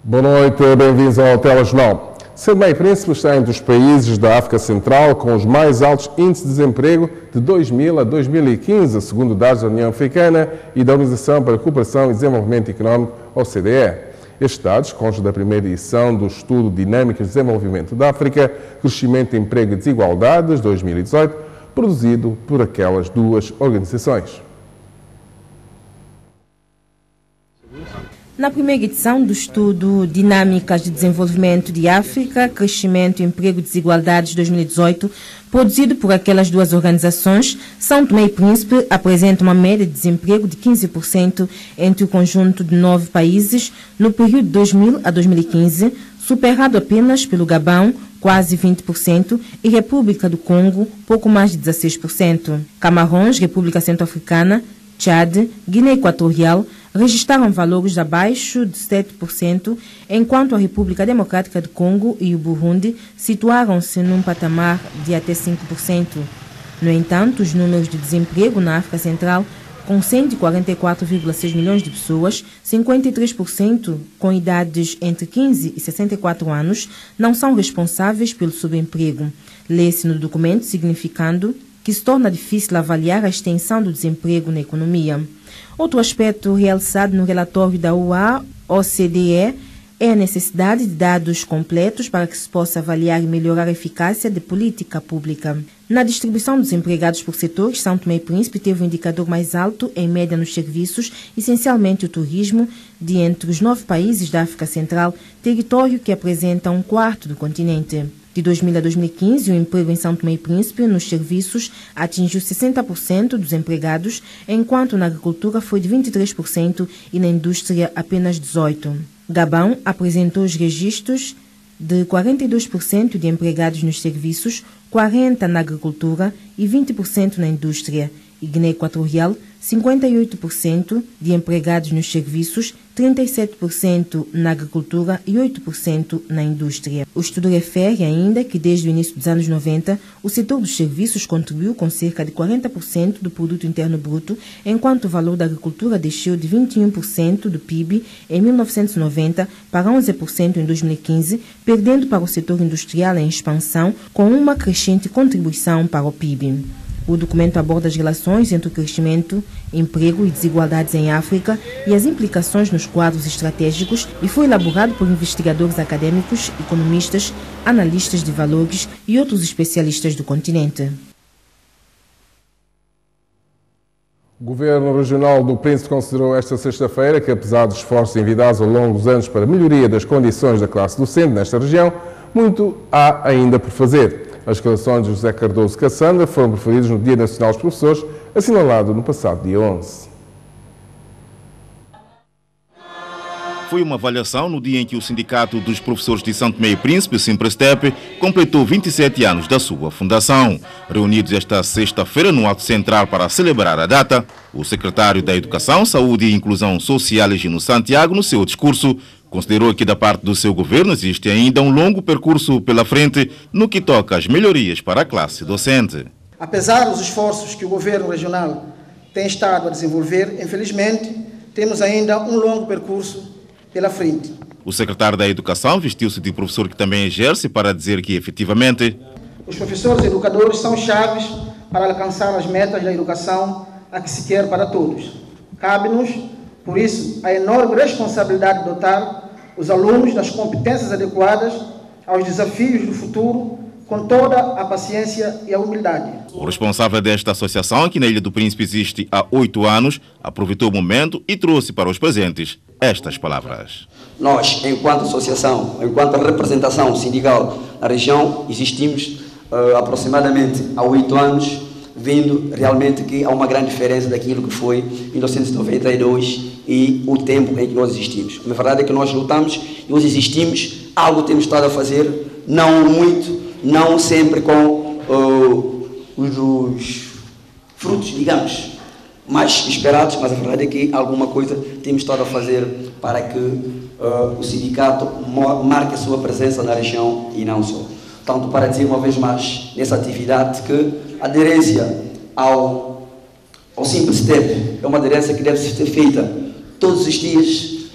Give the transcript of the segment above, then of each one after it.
Boa noite, bem-vindos ao Telejornal. São Tomé e Príncipe está entre os países da África Central com os mais altos índices de desemprego de 2000 a 2015, segundo dados da União Africana e da Organização para a Cooperação e Desenvolvimento Económico, OCDE. Estes dados constam da primeira edição do estudo Dinâmicas de Desenvolvimento da África, Crescimento, Emprego e Desigualdades, 2018, produzido por aquelas duas organizações. Na primeira edição do estudo Dinâmicas de Desenvolvimento de África, Crescimento, Emprego e Desigualdades 2018, produzido por aquelas duas organizações, São Tomé e Príncipe apresenta uma média de desemprego de 15% entre o conjunto de 9 países no período de 2000 a 2015, superado apenas pelo Gabão, quase 20%, e República do Congo, pouco mais de 16%. Camarões, República Centro-Africana, Tchad, Guiné Equatorial registraram valores abaixo de 7%, enquanto a República Democrática do Congo e o Burundi situaram-se num patamar de até 5%. No entanto, os números de desemprego na África Central, com 144,6 milhões de pessoas, 53% com idades entre 15 e 64 anos, não são responsáveis pelo subemprego. Lê-se no documento, significando que se torna difícil avaliar a extensão do desemprego na economia. Outro aspecto realçado no relatório da OCDE é a necessidade de dados completos para que se possa avaliar e melhorar a eficácia de política pública. Na distribuição dos empregados por setores, São Tomé e Príncipe teve o indicador mais alto, em média nos serviços, essencialmente o turismo, de entre os 9 países da África Central, território que apresenta um quarto do continente. De 2000 a 2015, o emprego em São Tomé e Príncipe nos serviços atingiu 60% dos empregados, enquanto na agricultura foi de 23% e na indústria apenas 18%. Gabão apresentou os registros de 42% de empregados nos serviços, 40% na agricultura e 20% na indústria. E Guiné Equatorial, 58% de empregados nos serviços, 37% na agricultura e 8% na indústria. O estudo refere ainda que desde o início dos anos 90, o setor dos serviços contribuiu com cerca de 40% do produto interno bruto, enquanto o valor da agricultura desceu de 21% do PIB em 1990 para 11% em 2015, perdendo para o setor industrial em expansão, com uma crescente contribuição para o PIB. O documento aborda as relações entre o crescimento, emprego e desigualdades em África e as implicações nos quadros estratégicos e foi elaborado por investigadores acadêmicos, economistas, analistas de valores e outros especialistas do continente. O Governo Regional do Príncipe considerou esta sexta-feira que, apesar dos esforços envidados ao longo dos anos para a melhoria das condições da classe docente nesta região, muito há ainda por fazer. As declarações de José Cardoso Cassandra foram preferidas no Dia Nacional dos Professores, assinalado no passado dia 11. Foi uma avaliação no dia em que o Sindicato dos Professores de São Tomé e Príncipe, o Simprestep, completou 27 anos da sua fundação. Reunidos esta sexta-feira no ato central para celebrar a data, o secretário da Educação, Saúde e Inclusão Social, Gino Santiago, no seu discurso, considerou que da parte do seu governo existe ainda um longo percurso pela frente no que toca às melhorias para a classe docente. Apesar dos esforços que o governo regional tem estado a desenvolver, infelizmente, temos ainda um longo percurso pela frente. O secretário da Educação vestiu-se de professor que também exerce para dizer que, efetivamente, os professores e educadores são chaves para alcançar as metas da educação a que se quer para todos. Cabe-nos, por isso, a enorme responsabilidade de dotar os alunos das competências adequadas aos desafios do futuro, com toda a paciência e a humildade. O responsável desta associação, que na Ilha do Príncipe existe há 8 anos, aproveitou o momento e trouxe para os presentes estas palavras. Nós, enquanto associação, enquanto representação sindical na região, existimos aproximadamente há 8 anos, vendo realmente que há uma grande diferença daquilo que foi em 1992 e o tempo em que nós existimos. A verdade é que nós lutamos e hoje existimos, algo temos estado a fazer, não muito, não sempre com os frutos, digamos, mais esperados, mas a verdade é que alguma coisa temos estado a fazer para que o sindicato marque a sua presença na região e não só. Tanto para dizer uma vez mais nessa atividade que a aderência ao Simprestep é uma aderência que deve ser feita todos os dias,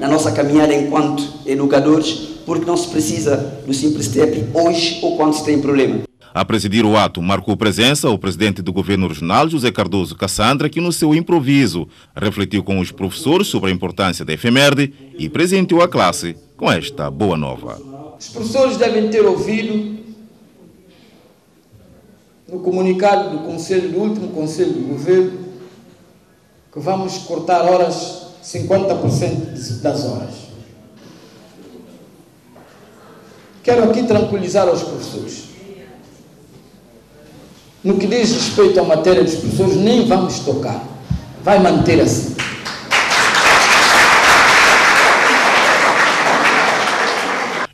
na nossa caminhada enquanto educadores, porque não se precisa do Simples Step hoje ou quando se tem problema. A presidir o ato marcou presença o presidente do governo regional, José Cardoso Cassandra, que no seu improviso refletiu com os professores sobre a importância da efeméride e presenteou a classe com esta boa nova. Os professores devem ter ouvido no comunicado do último Conselho do Governo que vamos cortar horas, 50% das horas. Quero aqui tranquilizar os professores. No que diz respeito à matéria dos professores, nem vamos tocar. Vai manter assim.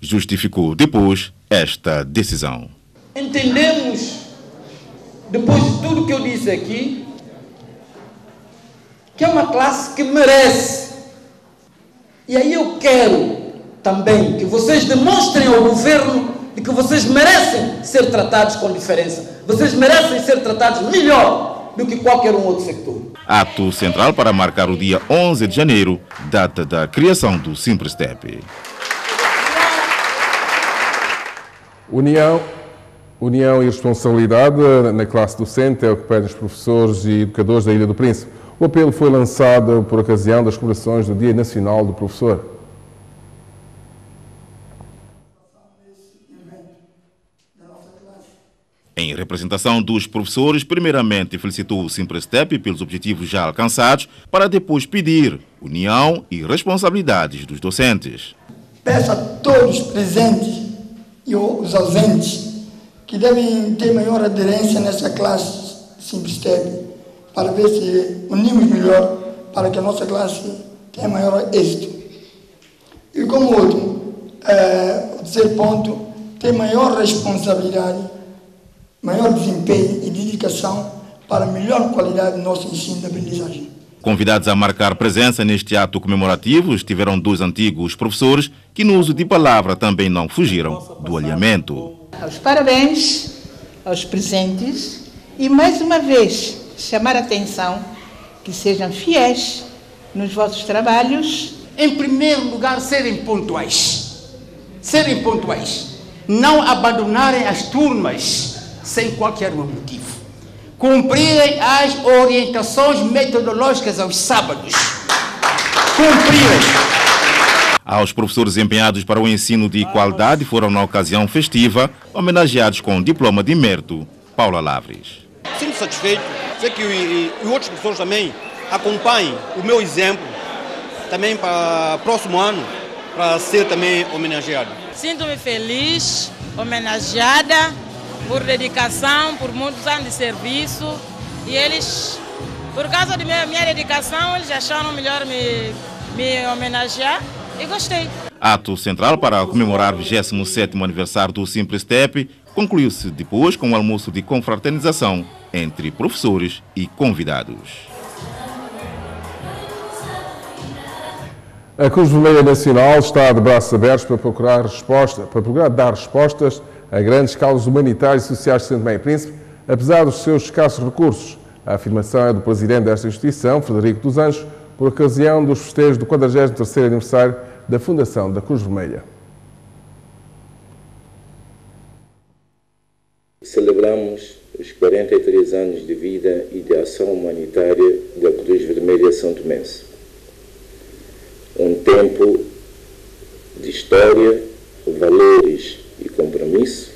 Justificou depois esta decisão. Entendemos, depois de tudo que eu disse aqui, que é uma classe que merece. E aí eu quero também que vocês demonstrem ao governo de que vocês merecem ser tratados com diferença. Vocês merecem ser tratados melhor do que qualquer outro sector. Ato central para marcar o dia 11 de janeiro, data da criação do Simples Step. União e responsabilidade na classe docente é o que pedem os professores e educadores da Ilha do Príncipe. O apelo foi lançado por ocasião das comemorações do Dia Nacional do Professor. Em representação dos professores, primeiramente felicitou o Simples Step pelos objetivos já alcançados, para depois pedir união e responsabilidades dos docentes. Peço a todos os presentes e os ausentes que devem ter maior aderência nessa classe Simples Step, para ver se unimos melhor para que a nossa classe tenha maior êxito. E como último, o terceiro ponto, ter maior responsabilidade, maior desempenho e dedicação para a melhor qualidade do nosso ensino de aprendizagem. Convidados a marcar presença neste ato comemorativo estiveram dois antigos professores que no uso de palavra também não fugiram do alinhamento. Os parabéns aos presentes e mais uma vez chamar a atenção que sejam fiéis nos vossos trabalhos. Em primeiro lugar, serem pontuais. Serem pontuais. Não abandonarem as turmas sem qualquer motivo. Cumprirem as orientações metodológicas aos sábados. Cumprirem. Aos professores empenhados para o ensino de qualidade foram, na ocasião festiva, homenageados com diploma de mérito. Paula Lavres. Sinto satisfeito, sei que outros professores também acompanhem o meu exemplo, também para o próximo ano, para ser também homenageado. Sinto-me feliz, homenageada, por dedicação, por muitos anos de serviço, e eles, por causa de minha dedicação, eles acharam melhor me homenagear e gostei. Ato central para comemorar o 27º aniversário do Simples Step concluiu-se depois com um almoço de confraternização entre professores e convidados. A Cruz Vermelha Nacional está de braços abertos para procurar dar respostas a grandes causas humanitárias e sociais de Santo Tomé e Príncipe, apesar dos seus escassos recursos. A afirmação é do presidente desta instituição, Frederico dos Anjos, por ocasião dos festejos do 43º aniversário da Fundação da Cruz Vermelha. Celebramos os 43 anos de vida e de ação humanitária da Cruz Vermelha São Tomense. Um tempo de história, valores e compromisso,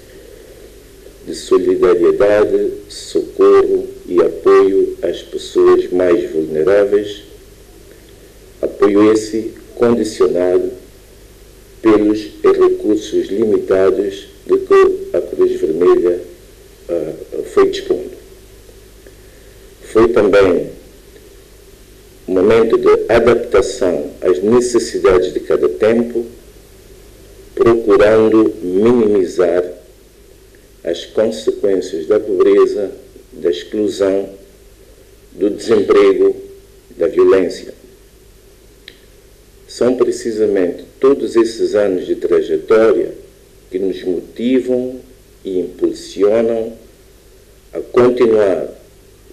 de solidariedade, socorro e apoio às pessoas mais vulneráveis, apoio esse condicionado pelos recursos limitados de que a Cruz Vermelha foi dispondo. Foi também um momento de adaptação às necessidades de cada tempo, procurando minimizar as consequências da pobreza, da exclusão, do desemprego, da violência. São precisamente todos esses anos de trajetória que nos motivam e impulsionam a continuar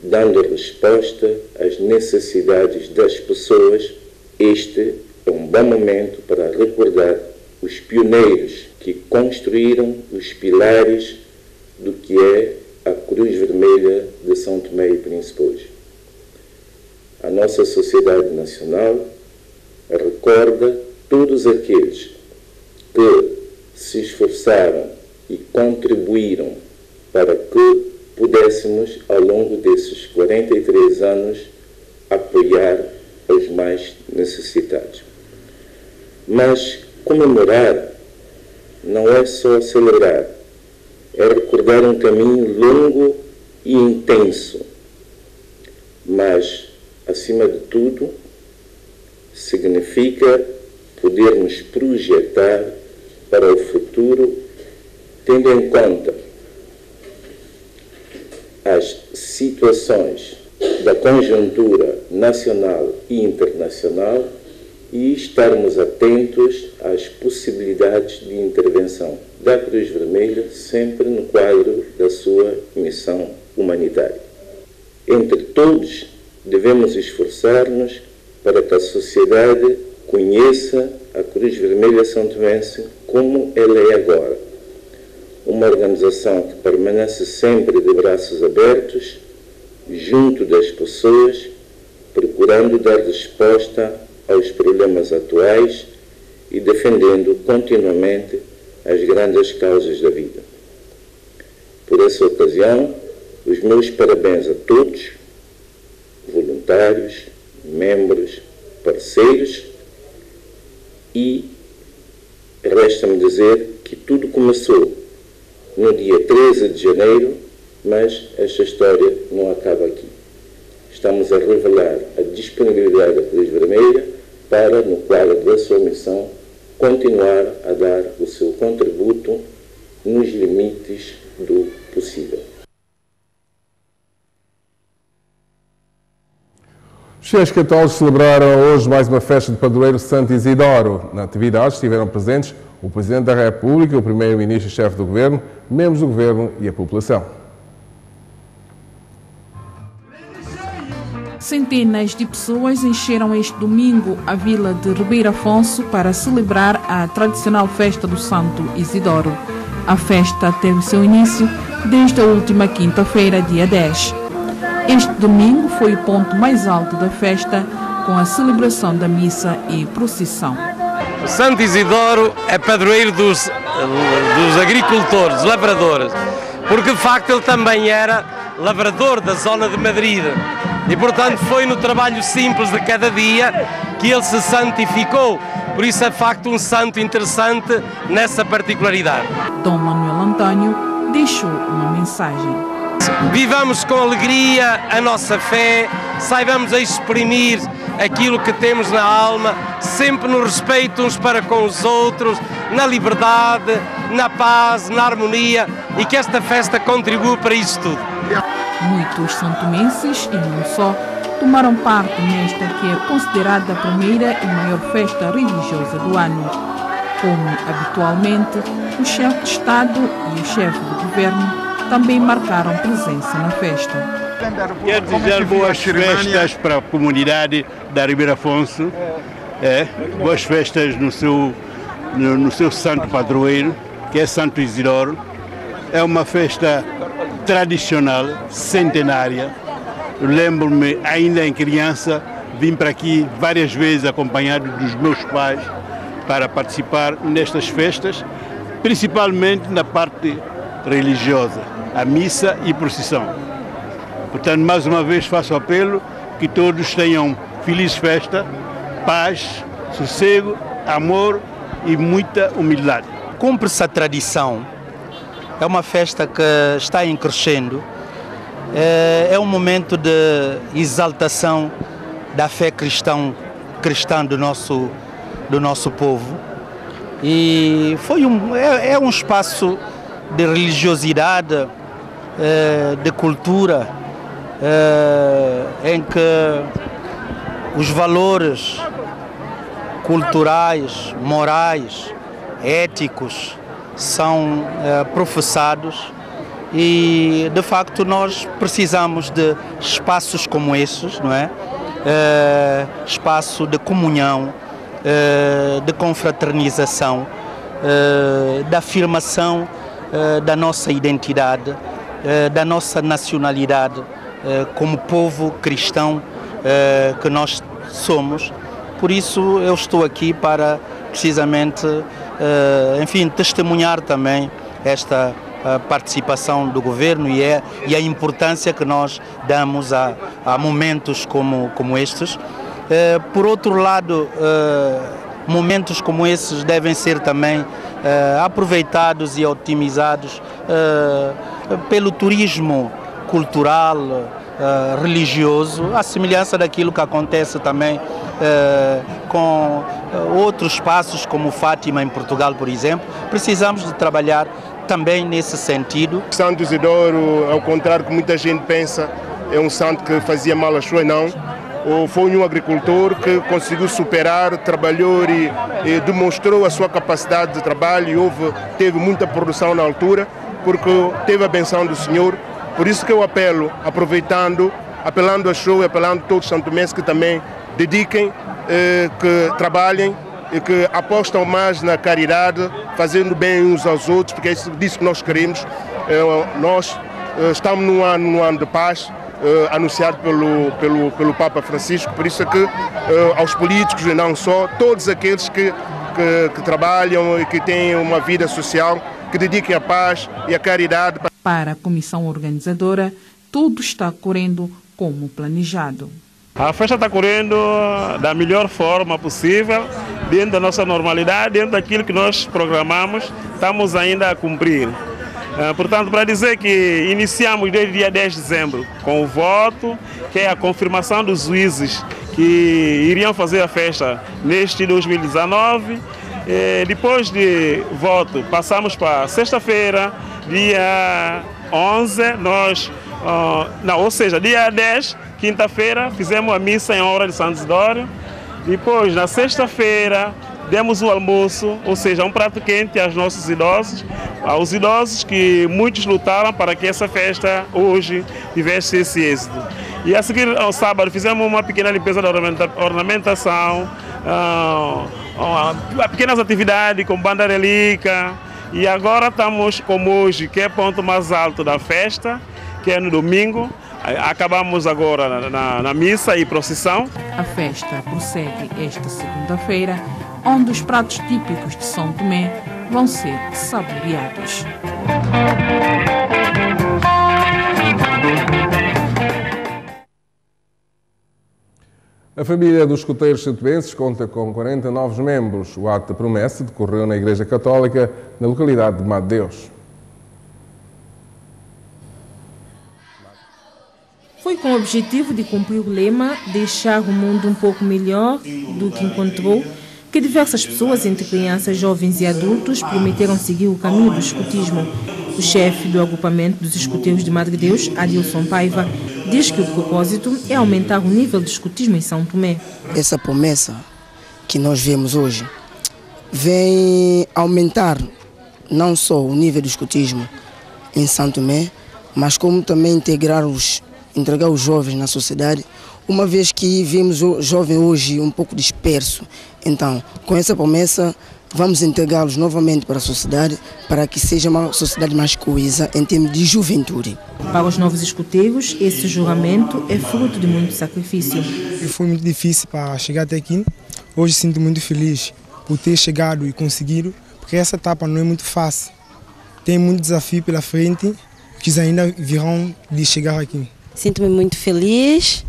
dando resposta às necessidades das pessoas. Este é um bom momento para recordar os pioneiros que construíram os pilares do que é a Cruz Vermelha de São Tomé e Príncipe hoje. A nossa sociedade nacional recorda todos aqueles que se esforçaram e contribuíram para que pudéssemos, ao longo desses 43 anos, apoiar os mais necessitados. Mas comemorar não é só celebrar, é recordar um caminho longo e intenso, mas, acima de tudo, significa podermos projetar para o futuro, tendo em conta as situações da conjuntura nacional e internacional e estarmos atentos às possibilidades de intervenção da Cruz Vermelha, sempre no quadro da sua missão humanitária. Entre todos, devemos esforçar-nos para que a sociedade conheça a Cruz Vermelha santomense como ela é agora. Uma organização que permanece sempre de braços abertos, junto das pessoas, procurando dar resposta aos problemas atuais e defendendo continuamente as grandes causas da vida. Por essa ocasião, os meus parabéns a todos, voluntários, membros, parceiros, e resta-me dizer que tudo começou no dia 13 de janeiro, mas esta história não acaba aqui. Estamos a revelar a disponibilidade da Cruz Vermelha para, no quadro da sua missão, continuar a dar o seu contributo nos limites do possível. Os fiéis católicos celebraram hoje mais uma festa de padroeiro Santo Isidoro. Na atividade estiveram presentes o Presidente da República, o Primeiro-Ministro e Chefe do Governo, membros do Governo e a população. Centenas de pessoas encheram este domingo a vila de Ribeira Afonso para celebrar a tradicional festa do Santo Isidoro. A festa teve seu início desde a última quinta-feira, dia 10. Este domingo foi o ponto mais alto da festa, com a celebração da missa e procissão. O Santo Isidoro é padroeiro dos agricultores, dos lavradores, porque de facto ele também era lavrador da zona de Madrid e portanto foi no trabalho simples de cada dia que ele se santificou, por isso é de facto um santo interessante nessa particularidade. Dom Manuel Antônio deixou uma mensagem. Vivamos com alegria a nossa fé, saibamos exprimir aquilo que temos na alma, sempre no respeito uns para com os outros, na liberdade, na paz, na harmonia, e que esta festa contribua para isso tudo. Muitos santomenses, e não só, tomaram parte nesta que é considerada a primeira e maior festa religiosa do ano. Como habitualmente, o chefe de Estado e o chefe do Governo também marcaram presença na festa. Quero desejar boas festas para a comunidade da Ribeira Afonso, boas festas no seu santo padroeiro, que é Santo Isidoro. É uma festa tradicional, centenária. Eu lembro-me, ainda em criança, vim para aqui várias vezes acompanhado dos meus pais para participar nestas festas, principalmente na parte religiosa, a missa e procissão. Portanto, mais uma vez faço apelo que todos tenham feliz festa, paz, sossego, amor e muita humildade. Cumpre-se a tradição, é uma festa que está em crescendo, é um momento de exaltação da fé cristã do nosso povo, e é um espaço de religiosidade, de cultura, em que os valores culturais, morais, éticos são professados, e de facto nós precisamos de espaços como esses, não é? Espaço de comunhão, de confraternização, da afirmação da nossa identidade, da nossa nacionalidade como povo cristão que nós somos. Por isso eu estou aqui para precisamente, enfim, testemunhar também esta participação do governo e a importância que nós damos a momentos como estes. Por outro lado, momentos como esses devem ser também aproveitados e otimizados pelo turismo cultural, religioso, à semelhança daquilo que acontece também com outros espaços como Fátima em Portugal, por exemplo. Precisamos de trabalhar também nesse sentido. Santo Isidoro, ao contrário do que muita gente pensa, é um santo que fazia mal às suas, não. Foi um agricultor que conseguiu superar, trabalhou e demonstrou a sua capacidade de trabalho e teve muita produção na altura, porque teve a benção do Senhor. Por isso que eu apelo, apelando a show e apelando a todos os santomenses que também dediquem, que trabalhem e que apostam mais na caridade, fazendo bem uns aos outros, porque é disso que nós queremos. Nós estamos num ano de paz, anunciado pelo Papa Francisco, por isso é que aos políticos e não só, todos aqueles que trabalham e que têm uma vida social, que dediquem a paz e a caridade. Para a comissão organizadora, tudo está correndo como planejado. A festa está correndo da melhor forma possível, dentro da nossa normalidade, dentro daquilo que nós programamos, estamos ainda a cumprir. Portanto, para dizer que iniciamos desde o dia 10 de dezembro com o voto, que é a confirmação dos juízes que iriam fazer a festa neste 2019. Depois de voto, passamos para sexta-feira, dia 11, ou seja, dia 10, quinta-feira, fizemos a missa em honra de Santo Isidoro. Depois, na sexta-feira, demos o almoço, ou seja, um prato quente aos nossos idosos, aos idosos que muitos lutaram para que essa festa hoje tivesse esse êxito. E a seguir, ao sábado, fizemos uma pequena limpeza da ornamentação, pequenas atividades com banda relíquia. E agora estamos com hoje, que é o ponto mais alto da festa, que é no domingo. Acabamos agora na missa e procissão. A festa prossegue esta segunda-feira, onde os pratos típicos de São Tomé vão ser saboreados. A família dos escuteiros santomenses conta com 40 novos membros. O ato de promessa decorreu na Igreja Católica, na localidade de Made Deus. Foi com o objetivo de cumprir o lema deixar o mundo um pouco melhor do que encontrou que diversas pessoas, entre crianças, jovens e adultos, prometeram seguir o caminho do escutismo. O chefe do agrupamento dos escuteiros de Madre Deus, Adilson Paiva, diz que o propósito é aumentar o nível de escutismo em São Tomé. Essa promessa que nós vemos hoje vem aumentar não só o nível do escutismo em São Tomé, mas como também entregar os jovens na sociedade, uma vez que vemos o jovem hoje um pouco disperso. Então, com essa promessa, vamos integrá-los novamente para a sociedade, para que seja uma sociedade mais coesa em termos de juventude. Para os novos escuteiros, esse juramento é fruto de muito sacrifício. Foi muito difícil para chegar até aqui. Hoje sinto muito feliz por ter chegado e conseguido, porque essa etapa não é muito fácil. Tem muito desafio pela frente, que ainda virão de chegar aqui. Sinto-me muito feliz.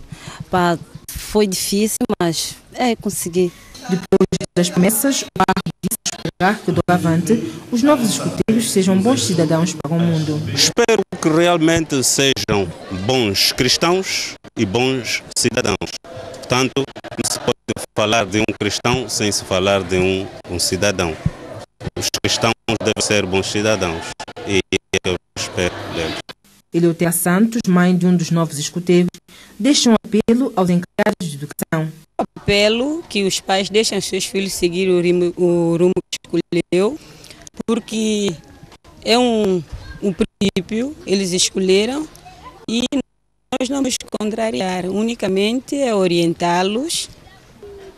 Foi difícil, mas consegui. Depois das promessas, o Barro disse esperar que doravante os novos escuteiros sejam bons cidadãos para o mundo. Espero que realmente sejam bons cristãos e bons cidadãos. Portanto, não se pode falar de um cristão sem se falar de um cidadão. Os cristãos devem ser bons cidadãos e eu espero deles. Eleutéria Santos, mãe de um dos novos escuteiros, deixa um apelo aos encarregados de educação. Apelo que os pais deixem seus filhos seguir o rumo que escolheu, porque é um princípio, eles escolheram e nós não vamos contrariar, unicamente é orientá-los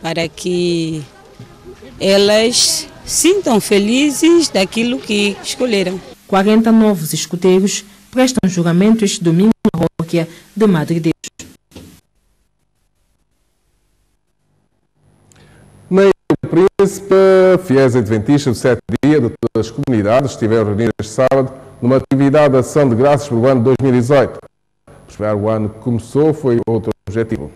para que elas sintam felizes daquilo que escolheram. 40 novos escuteiros prestam juramento este domingo na paróquia de Madre Deus. Na Ilha do Príncipe, fiéis adventistas do 7º dia de todas as comunidades estiveram reunidos este sábado numa atividade de ação de graças para o ano 2018. Prosperar o ano que começou foi outro objetivo.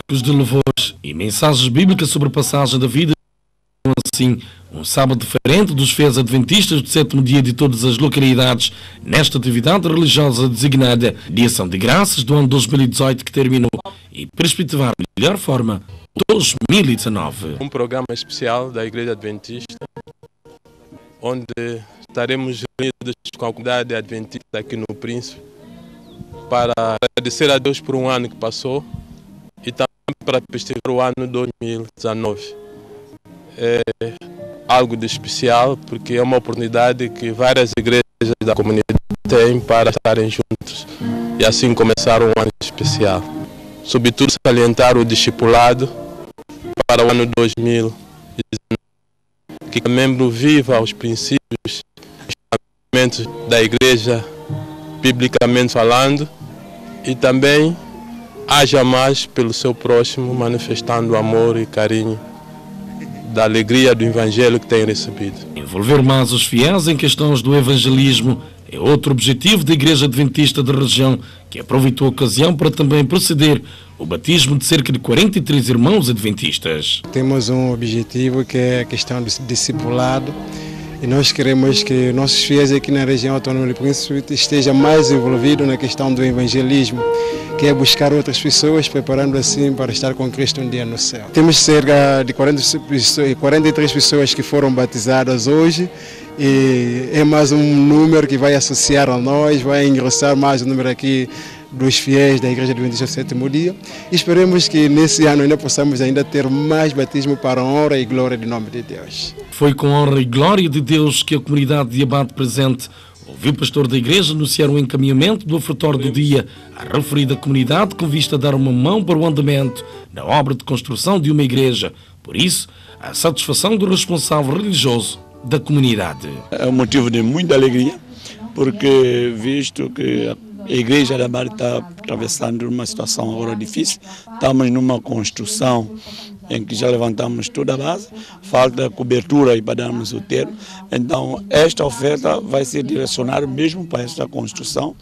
Os de louvores e mensagens bíblicas sobre a passagem da vida, assim, um sábado diferente dos fiéis adventistas do 7º dia de todas as localidades, nesta atividade religiosa designada de ação de graças do ano 2018 que terminou e perspectivar de melhor forma 2019. Um programa especial da Igreja Adventista, onde estaremos reunidos com a comunidade adventista aqui no Príncipe para agradecer a Deus por um ano que passou e também para festejar o ano 2019. É algo de especial porque é uma oportunidade que várias igrejas da comunidade têm para estarem juntos e assim começar um ano especial. Sobretudo salientar o discipulado para o ano 2019, que cada membro viva os princípios e fundamentos da igreja, biblicamente falando, e também haja mais pelo seu próximo, manifestando amor e carinho da alegria do Evangelho que tem recebido. Envolver mais os fiéis em questões do evangelismo é outro objetivo da Igreja Adventista da região, que aproveitou a ocasião para também proceder o batismo de cerca de 43 irmãos adventistas. Temos um objetivo que é a questão do discipulado. E nós queremos que nossos fiéis aqui na região autónoma do Príncipe estejam mais envolvidos na questão do evangelismo, que é buscar outras pessoas, preparando assim para estar com Cristo um dia no céu. Temos cerca de 43 pessoas que foram batizadas hoje, e é mais um número que vai associar a nós, vai engrossar mais o número aqui dos fiéis da Igreja Adventista do 7º dia. E esperemos que nesse ano ainda possamos ainda ter mais batismo para a honra e glória do nome de Deus. Foi com honra e glória de Deus que a comunidade de Abate presente ouviu o pastor da igreja anunciar o encaminhamento do ofertório do dia à referida comunidade com vista a dar uma mão para o andamento da obra de construção de uma igreja. Por isso, a satisfação do responsável religioso da comunidade. É um motivo de muita alegria, porque visto que a Igreja da Abate está atravessando uma situação agora difícil, estamos numa construção em que já levantamos toda a base, falta cobertura aí para darmos o termo. Então, esta oferta vai ser direcionada mesmo para esta construção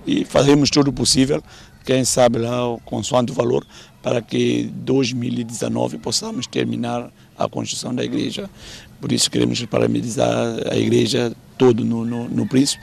e faremos tudo o possível, quem sabe lá, consoante o valor, para que 2019 possamos terminar a construção da igreja. Por isso queremos parabenizar a igreja todo no Príncipe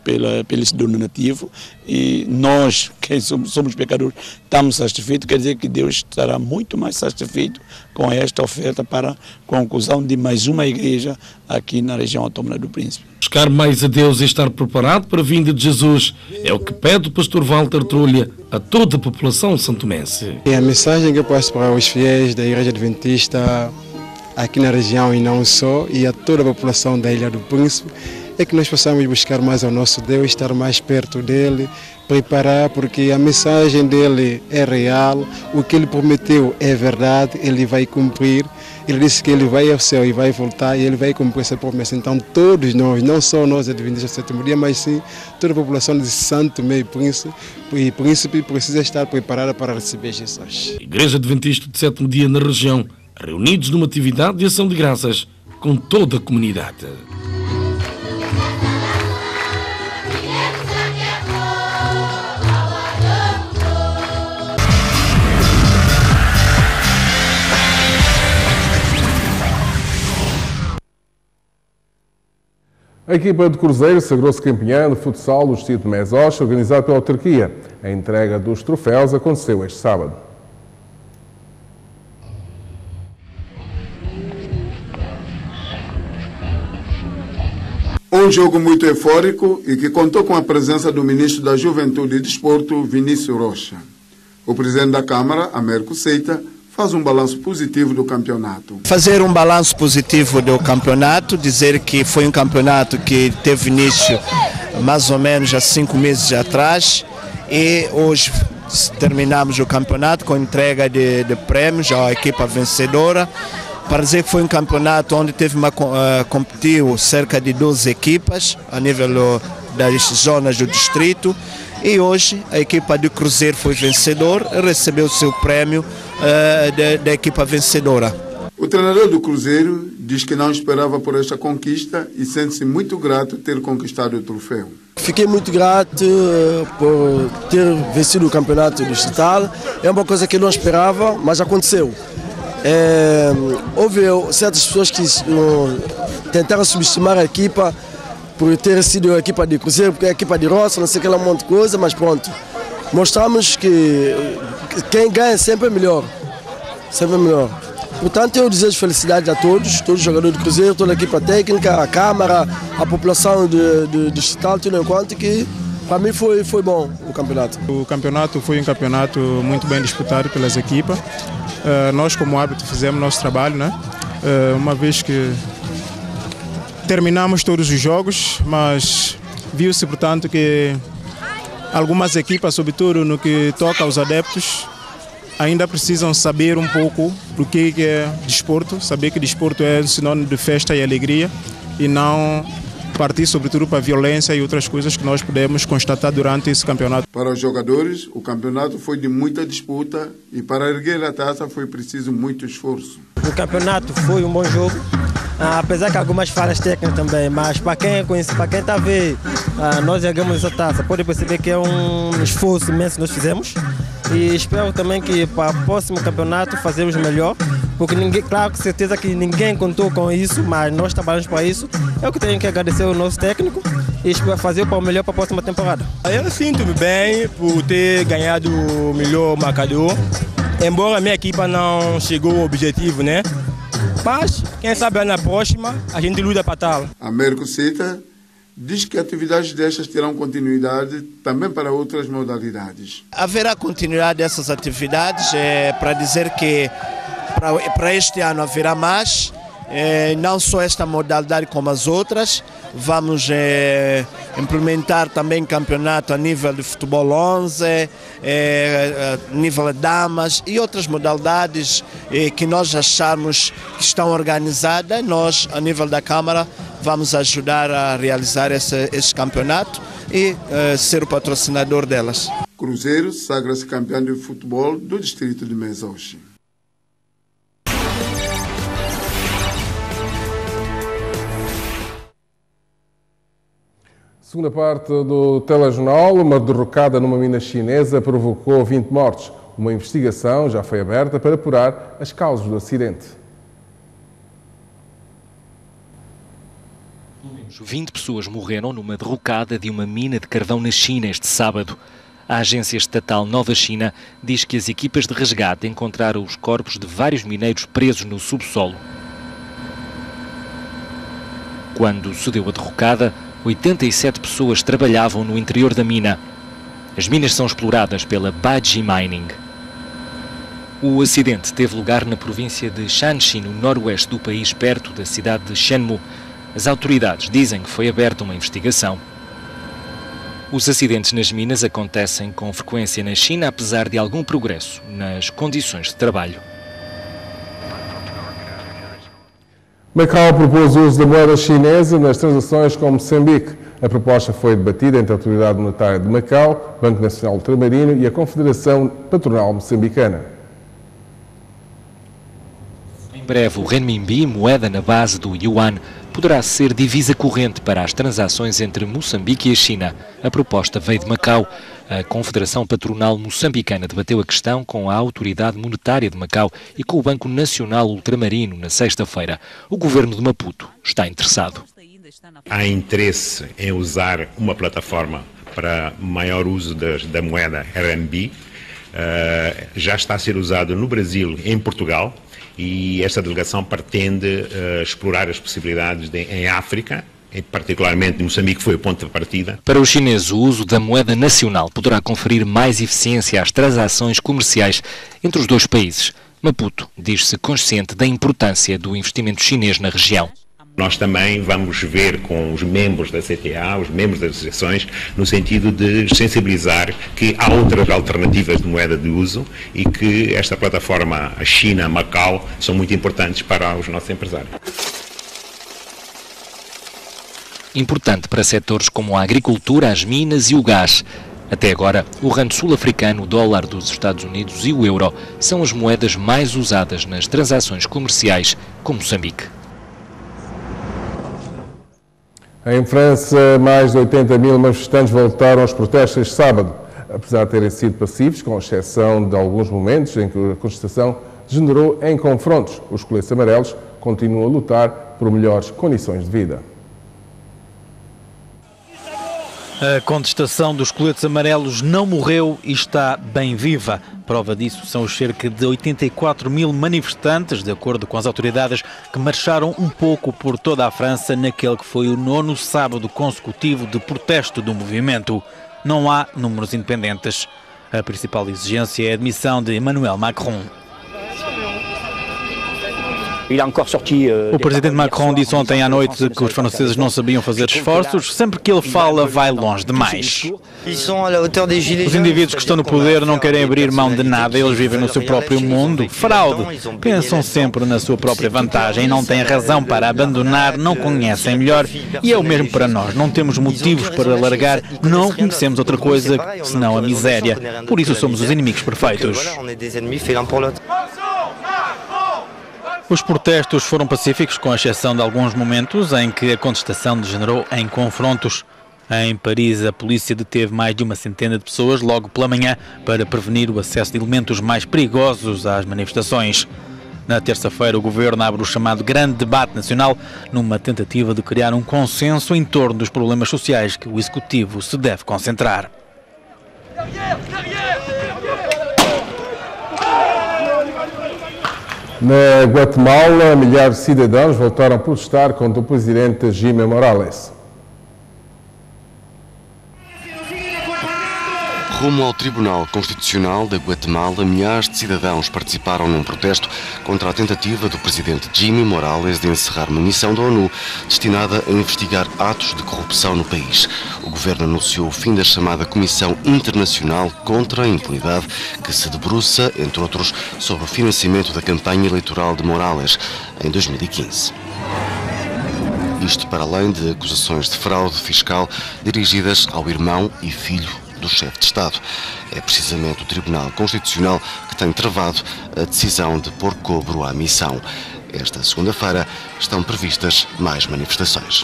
pelo esse donativo, e nós, quem somos pecadores, estamos satisfeitos. Quer dizer que Deus estará muito mais satisfeito com esta oferta para a conclusão de mais uma igreja aqui na região autónoma do Príncipe. Buscar mais a Deus e estar preparado para a vinda de Jesus é o que pede o pastor Walter Trulha a toda a população santomense. E a mensagem que eu passo para os fiéis da Igreja Adventista aqui na região e não só, e a toda a população da Ilha do Príncipe, é que nós possamos buscar mais ao nosso Deus, estar mais perto dele, preparar, porque a mensagem dele é real, o que ele prometeu é verdade, ele vai cumprir. Ele disse que ele vai ao céu e vai voltar, e ele vai cumprir essa promessa. Então todos nós, não só nós adventistas do 7º dia, mas sim toda a população de Santo Tomé e Príncipe precisa estar preparada para receber Jesus. Igreja Adventista do 7º dia na região, reunidos numa atividade de ação de graças com toda a comunidade. A equipa de Cruzeiro sagrou-se campeã de futsal do distrito de Mesocha, organizado pela autarquia. A entrega dos troféus aconteceu este sábado. Um jogo muito eufórico e que contou com a presença do ministro da Juventude e Desporto, Vinícius Rocha. O presidente da Câmara, Américo Seita, faz um balanço positivo do campeonato. Fazer um balanço positivo do campeonato, dizer que foi um campeonato que teve início mais ou menos há 5 meses atrás, e hoje terminamos o campeonato com entrega de prémios à equipa vencedora. Para dizer que foi um campeonato onde competiu cerca de 12 equipas a nível das zonas do distrito, e hoje a equipa do Cruzeiro foi vencedor e recebeu o seu prémio da equipa vencedora. O treinador do Cruzeiro diz que não esperava por esta conquista e sente-se muito grato ter conquistado o troféu. Fiquei muito grato por ter vencido o campeonato distrital. É uma coisa que eu não esperava, mas aconteceu. Houve certas pessoas que tentaram subestimar a equipa por ter sido a equipa de Cruzeiro, porque é a equipa de Roça, não sei aquela monte de coisa, mas pronto. Mostramos que quem ganha sempre é melhor. Sempre é melhor. Portanto, eu desejo felicidade a todos os jogadores do Cruzeiro, toda a equipa técnica, a Câmara, a população do distrital, tudo enquanto que para mim foi bom o campeonato. O campeonato foi um campeonato muito bem disputado pelas equipas. Nós, como árbitro, fizemos nosso trabalho, né? Uma vez que terminamos todos os jogos, mas viu-se, portanto, que algumas equipas, sobretudo no que toca aos adeptos, ainda precisam saber um pouco do que é desporto, saber que desporto é um sinônimo de festa e alegria e não partir sobretudo para a violência e outras coisas que nós podemos constatar durante esse campeonato. Para os jogadores, o campeonato foi de muita disputa e para erguer a taça foi preciso muito esforço. O campeonato foi um bom jogo, apesar que algumas falhas técnicas também, mas para quem conhece, para quem está a ver, nós erguemos essa taça, pode perceber que é um esforço imenso que nós fizemos. E espero também que para o próximo campeonato fazemos melhor, porque claro, com certeza que ninguém contou com isso, mas nós trabalhamos para isso. Eu que tenho que agradecer ao nosso técnico e espero fazer o melhor para a próxima temporada. Eu sinto-me bem por ter ganhado o melhor marcador, embora a minha equipa não chegou ao objetivo, né? Mas, quem sabe na próxima a gente luta para tal. Américo Seita diz que atividades destas terão continuidade também para outras modalidades. Haverá continuidade dessas atividades, para dizer que para este ano haverá mais, não só esta modalidade como as outras. Vamos implementar também campeonato a nível de futebol 11, nível de damas e outras modalidades que nós acharmos que estão organizadas. Nós, a nível da Câmara, vamos ajudar a realizar esse campeonato e ser o patrocinador delas. Cruzeiro sagra-se campeão de futebol do distrito de Mesoche. Segunda parte do telejornal, uma derrocada numa mina chinesa provocou 20 mortes. Uma investigação já foi aberta para apurar as causas do acidente. Pelo menos 20 pessoas morreram numa derrocada de uma mina de carvão na China este sábado. A agência estatal Nova China diz que as equipas de resgate encontraram os corpos de vários mineiros presos no subsolo. Quando se deu a derrocada, 87 pessoas trabalhavam no interior da mina. As minas são exploradas pela Baji Mining. O acidente teve lugar na província de Shanxi, no noroeste do país, perto da cidade de Shenmue. As autoridades dizem que foi aberta uma investigação. Os acidentes nas minas acontecem com frequência na China, apesar de algum progresso nas condições de trabalho. Macau propôs o uso da moeda chinesa nas transações com Moçambique. A proposta foi debatida entre a Autoridade Monetária de Macau, Banco Nacional Ultramarino e a Confederação Patronal Moçambicana. Em breve, o renminbi, moeda na base do yuan, poderá ser divisa corrente para as transações entre Moçambique e a China. A proposta veio de Macau. A Confederação Patronal Moçambicana debateu a questão com a Autoridade Monetária de Macau e com o Banco Nacional Ultramarino na sexta-feira. O governo de Maputo está interessado. Há interesse em usar uma plataforma para maior uso da moeda RMB. Já está a ser usado no Brasil e em Portugal. E esta delegação pretende explorar as possibilidades em África, particularmente em Moçambique, foi o ponto de partida. Para os chineses, o uso da moeda nacional poderá conferir mais eficiência às transações comerciais entre os dois países. Maputo diz-se consciente da importância do investimento chinês na região. Nós também vamos ver com os membros da CTA, os membros das associações, no sentido de sensibilizar que há outras alternativas de moeda de uso e que esta plataforma, a China, Macau, são muito importantes para os nossos empresários. Importante para setores como a agricultura, as minas e o gás. Até agora, o rand sul-africano, o dólar dos Estados Unidos e o euro são as moedas mais usadas nas transações comerciais com Moçambique. Em França, mais de 80 mil manifestantes voltaram aos protestos este sábado. Apesar de terem sido pacíficos, com exceção de alguns momentos em que a contestação degenerou em confrontos, os coletes amarelos continuam a lutar por melhores condições de vida. A contestação dos coletes amarelos não morreu e está bem viva. Prova disso são os cerca de 84 mil manifestantes, de acordo com as autoridades, que marcharam um pouco por toda a França naquele que foi o 9º sábado consecutivo de protesto do movimento. Não há números independentes. A principal exigência é a admissão de Emmanuel Macron. O presidente Macron disse ontem à noite que os franceses não sabiam fazer esforços. Sempre que ele fala, vai longe demais. Os indivíduos que estão no poder não querem abrir mão de nada. Eles vivem no seu próprio mundo. Fraude. Pensam sempre na sua própria vantagem. Não têm razão para abandonar, não conhecem melhor. E é o mesmo para nós. Não temos motivos para largar. Não conhecemos outra coisa senão a miséria. Por isso somos os inimigos perfeitos. Os protestos foram pacíficos, com exceção de alguns momentos em que a contestação degenerou em confrontos. Em Paris, a polícia deteve mais de uma centena de pessoas logo pela manhã para prevenir o acesso de elementos mais perigosos às manifestações. Na terça-feira, o governo abre o chamado Grande Debate Nacional, numa tentativa de criar um consenso em torno dos problemas sociais que o executivo se deve concentrar. Na Guatemala, milhares de cidadãos voltaram a protestar contra o presidente Jimmy Morales. Rumo ao Tribunal Constitucional da Guatemala, milhares de cidadãos participaram num protesto contra a tentativa do presidente Jimmy Morales de encerrar uma missão da ONU destinada a investigar atos de corrupção no país. O governo anunciou o fim da chamada Comissão Internacional contra a Impunidade, que se debruça, entre outros, sobre o financiamento da campanha eleitoral de Morales em 2015. Isto para além de acusações de fraude fiscal dirigidas ao irmão e filho do chefe de Estado. É precisamente o Tribunal Constitucional que tem travado a decisão de pôr cobro à missão. Esta segunda-feira estão previstas mais manifestações.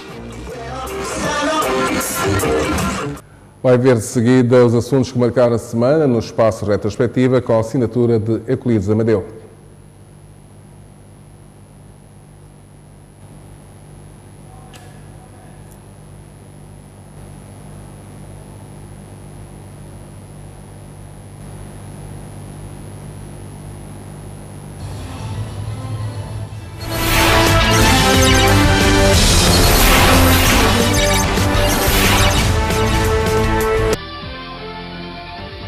Vai ver de seguida os assuntos que marcaram a semana no espaço retrospectiva com a assinatura de Euclides Amadeu.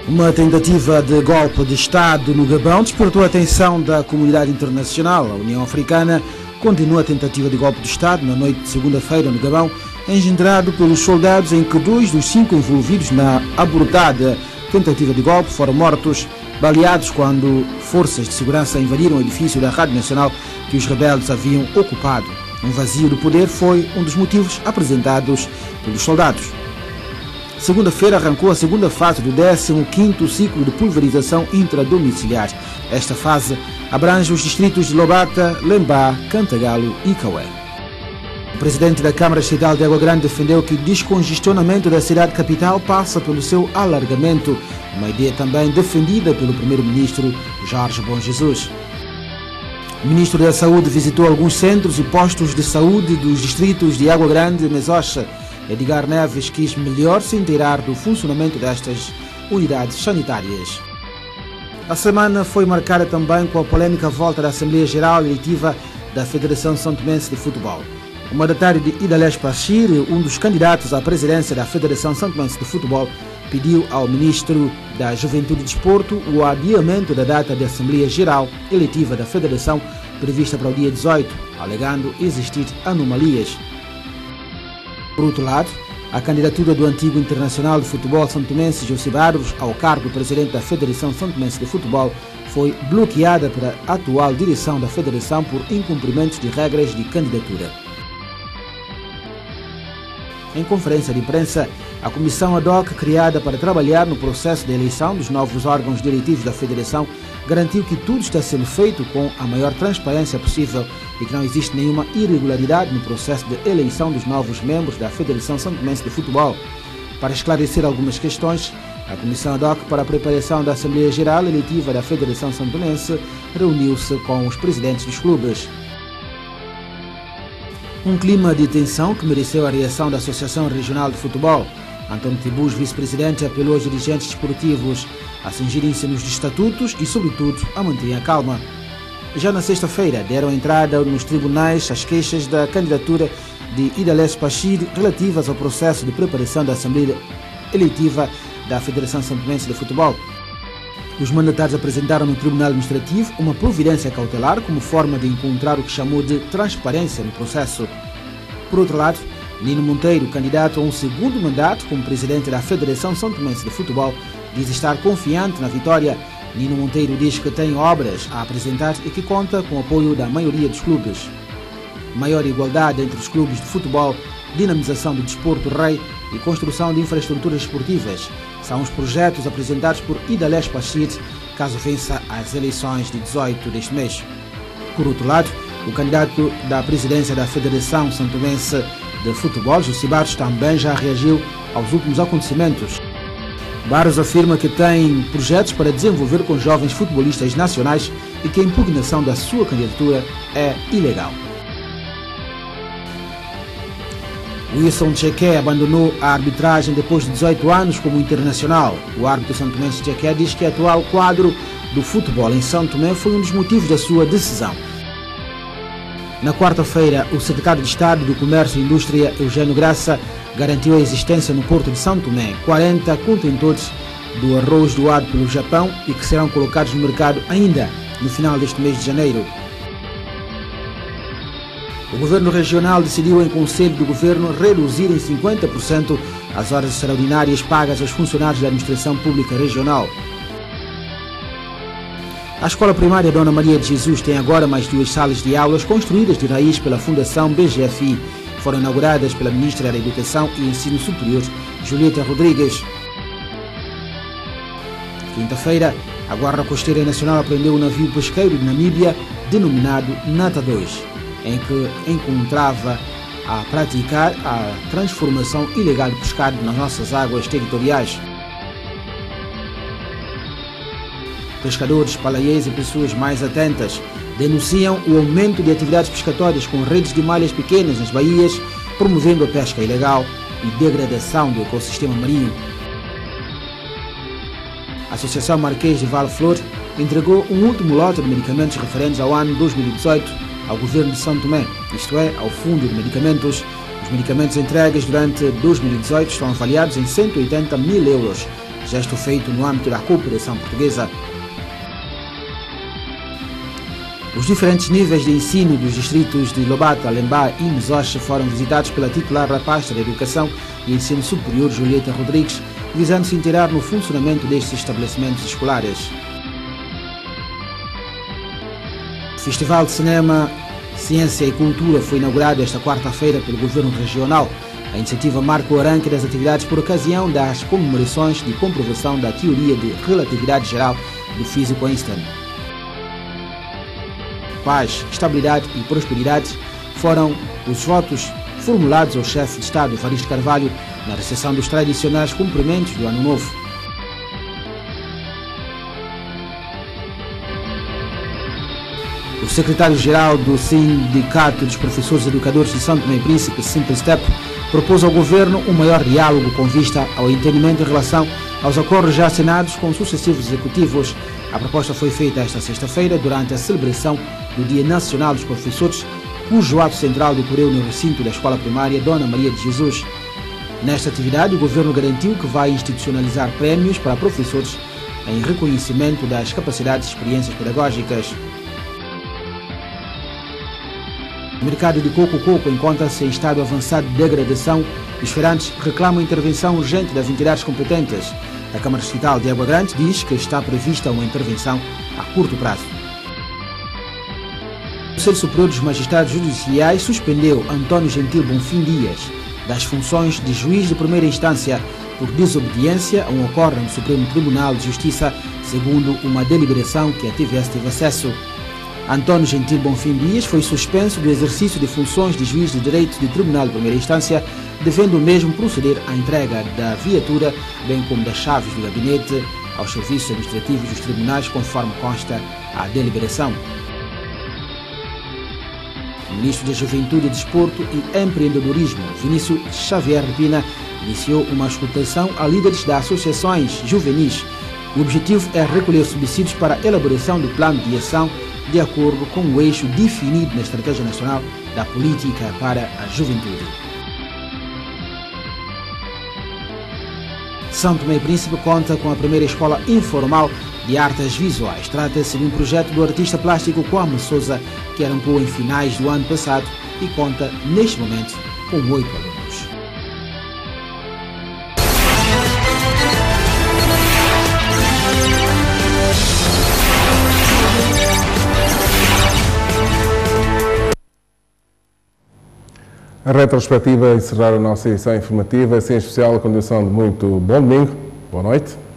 Uma tentativa de golpe de Estado no Gabão despertou a atenção da comunidade internacional. A União Africana continua a tentativa de golpe de Estado na noite de segunda-feira no Gabão, engendrado pelos soldados em que 2 dos 5 envolvidos na abortada tentativa de golpe foram mortos, baleados quando forças de segurança invadiram o edifício da Rádio Nacional que os rebeldes haviam ocupado. Um vazio do poder foi um dos motivos apresentados pelos soldados. Segunda-feira arrancou a segunda fase do 15º ciclo de pulverização intradomiciliar. Esta fase abrange os distritos de Lobata, Lembá, Cantagalo e Caué. O presidente da Câmara Estadual de Água Grande defendeu que o descongestionamento da cidade capital passa pelo seu alargamento, uma ideia também defendida pelo primeiro-ministro Jorge Bom Jesus. O ministro da Saúde visitou alguns centros e postos de saúde dos distritos de Água Grande e Mesocha. Edgar Neves quis melhor se inteirar do funcionamento destas unidades sanitárias. A semana foi marcada também com a polêmica volta da Assembleia Geral Eleitiva da Federação Santomense de Futebol. O mandatário de Idales Pachir, um dos candidatos à presidência da Federação Santomense de Futebol, pediu ao ministro da Juventude e Desporto o adiamento da data da Assembleia Geral Eleitiva da Federação prevista para o dia 18, alegando existir anomalias. Por outro lado, a candidatura do antigo internacional de futebol santomense José Barros ao cargo de presidente da Federação Santomense de Futebol foi bloqueada pela atual direção da Federação por incumprimentos de regras de candidatura. Em conferência de imprensa, a comissão ad hoc criada para trabalhar no processo de eleição dos novos órgãos diretivos da Federação garantiu que tudo está sendo feito com a maior transparência possível e que não existe nenhuma irregularidade no processo de eleição dos novos membros da Federação Santomense de Futebol. Para esclarecer algumas questões, a comissão ad hoc para a preparação da Assembleia Geral Eletiva da Federação Santomense reuniu-se com os presidentes dos clubes. Um clima de tensão que mereceu a reação da Associação Regional de Futebol. António Tibus, vice-presidente, apelou aos dirigentes desportivos a cingirem-se nos estatutos e, sobretudo, a manterem a calma. Já na sexta-feira, deram entrada nos tribunais as queixas da candidatura de Idales Pachir relativas ao processo de preparação da Assembleia Eletiva da Federação Santomense de Futebol. Os mandatários apresentaram no Tribunal Administrativo uma providência cautelar como forma de encontrar o que chamou de transparência no processo. Por outro lado, Nino Monteiro, candidato a um segundo mandato como presidente da Federação Santomense de Futebol, diz estar confiante na vitória. Nino Monteiro diz que tem obras a apresentar e que conta com o apoio da maioria dos clubes. Maior igualdade entre os clubes de futebol, dinamização do desporto rei e construção de infraestruturas esportivas são os projetos apresentados por Idales Pachir caso vença as eleições de 18 deste mês. Por outro lado, o candidato da presidência da Federação Santomense de Futebol, José Barros, também já reagiu aos últimos acontecimentos. Barros afirma que tem projetos para desenvolver com jovens futebolistas nacionais e que a impugnação da sua candidatura é ilegal. Wilson Cheque abandonou a arbitragem depois de 18 anos como internacional. O árbitro santomense Cheque diz que o atual quadro do futebol em São Tomé foi um dos motivos da sua decisão. Na quarta-feira, o secretário de Estado do Comércio e Indústria, Eugênio Graça, garantiu a existência no porto de São Tomé 40 contentores do arroz doado pelo Japão e que serão colocados no mercado ainda no final deste mês de janeiro. O governo regional decidiu em conselho do governo reduzir em 50% as horas extraordinárias pagas aos funcionários da administração pública regional. A escola primária Dona Maria de Jesus tem agora mais 2 salas de aulas construídas de raiz pela Fundação BGFI. Foram inauguradas pela Ministra da Educação e Ensino Superior, Julieta Rodrigues. Quinta-feira, a Guarda Costeira Nacional apreendeu um navio pesqueiro de Namíbia denominado Nata 2, em que encontrava a praticar a transformação ilegal de pescado nas nossas águas territoriais. Pescadores, palaieiros e pessoas mais atentas denunciam o aumento de atividades pescatórias com redes de malhas pequenas nas baías, promovendo a pesca ilegal e degradação do ecossistema marinho. A Associação Marquês de Vale Flor entregou um último lote de medicamentos referentes ao ano 2018 ao governo de São Tomé, isto é, ao Fundo de Medicamentos. Os medicamentos entregues durante 2018 estão avaliados em 180 mil euros, gesto feito no âmbito da cooperação portuguesa. Os diferentes níveis de ensino dos distritos de Lobata, Lembá e Mesoche foram visitados pela titular da pasta de Educação e Ensino Superior, Julieta Rodrigues, visando se inteirar no funcionamento destes estabelecimentos escolares. O Festival de Cinema, Ciência e Cultura foi inaugurado esta quarta-feira pelo Governo Regional. A iniciativa marca o arranque das atividades por ocasião das comemorações de comprovação da teoria de relatividade geral do físico Einstein. Paz, estabilidade e prosperidade foram os votos formulados ao chefe de Estado, Evaristo Carvalho, na recepção dos tradicionais cumprimentos do Ano Novo. O secretário-geral do Sindicato dos Professores Educadores de São Tomé e Príncipe, Simple Step, propôs ao governo um maior diálogo com vista ao entendimento em relação aos acordos já assinados com sucessivos executivos. A proposta foi feita esta sexta-feira durante a celebração do Dia Nacional dos Professores, cujo ato central decorreu no recinto da Escola Primária Dona Maria de Jesus. Nesta atividade, o governo garantiu que vai institucionalizar prémios para professores em reconhecimento das capacidades e experiências pedagógicas. O mercado de coco encontra-se em estado avançado de degradação e os feirantes reclamam intervenção urgente das entidades competentes. A Câmara Distrital de Água Grande diz que está prevista uma intervenção a curto prazo. O Conselho Superior dos Magistrados Judiciais suspendeu António Gentil Bonfim Dias das funções de juiz de primeira instância por desobediência a um acórdão do Supremo Tribunal de Justiça, segundo uma deliberação que a TVS teve acesso. António Gentil Bonfim Dias foi suspenso do exercício de funções de juiz de direito de Tribunal de Primeira Instância, devendo o mesmo proceder à entrega da viatura, bem como das chaves do gabinete, aos serviços administrativos dos tribunais, conforme consta a deliberação. O ministro da Juventude, Desporto e Empreendedorismo, Vinícius Xavier Pina, iniciou uma escutação a líderes das associações juvenis. O objetivo é recolher subsídios para a elaboração do plano de ação de acordo com o eixo definido na Estratégia Nacional da Política para a Juventude. São Tomé e Príncipe conta com a primeira escola informal de artes visuais. Trata-se de um projeto do artista plástico Kwame Souza, que arrancou em finais do ano passado e conta, neste momento, com 8 alunos. A retrospectiva encerrar a nossa edição informativa, sem especial a condução de muito bom domingo. Boa noite.